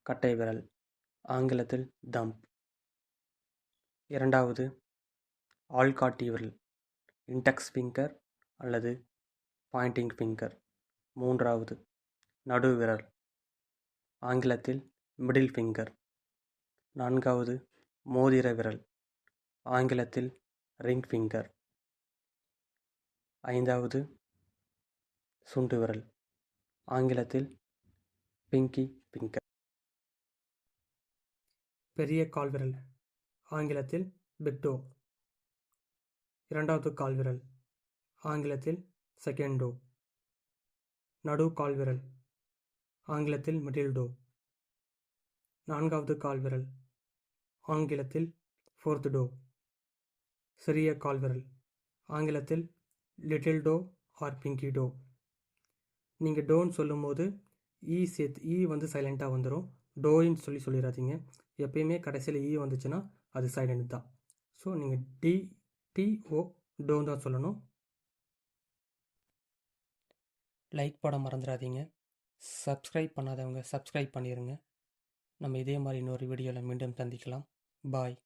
கட்டை விரல், ஆங்கிலத்தில் தம்ப். இரண்டாவது ஆள்காட்டி விரல், இண்டெக்ஸ் ஃபிங்கர் அல்லது பாயிண்டிங் ஃபிங்கர். மூன்றாவது நடுவிரல், ஆங்கிலத்தில் மிடில் ஃபிங்கர். நான்காவது மோதிர விரல், ஆங்கிலத்தில் ரிங் ஃபிங்கர். ஐந்தாவது சுண்டு விரல், ஆங்கிலத்தில் பிங்கி ஃபிங்கர். பெரிய கால்விரல், ஆங்கிலத்தில் பிக் டோ. இரண்டாவது கால்விரல், ஆங்கிலத்தில் செகண்ட் டோ. நடு கால்விரல், ஆங்கிலத்தில் மிடில் டோ. நான்காவது கால்விரல், ஆங்கிலத்தில் ஃபோர்த் டோ. சிறிய கால்விரல், ஆங்கிலத்தில் little toe or pinky toe. நீங்கள் டோன்னு சொல்லும்போது ஈ வந்து சைலண்ட்டாக வந்துடும். டோயின்னு சொல்லிடாதீங்க. எப்பயுமே கடைசியில் ஈ வந்துச்சுன்னா அது சைலண்ட் தான். ஸோ நீங்கள் டிஓ டோன்னு தான் சொல்லணும். லைக் போட மறந்துடாதீங்க. சப்ஸ்கிரைப் பண்ணாதவங்க சப்ஸ்கிரைப் பண்ணிடுங்க. நம்ம இதே மாதிரி இன்னொரு வீடியோவில் மீண்டும் சந்திக்கலாம். பாய்.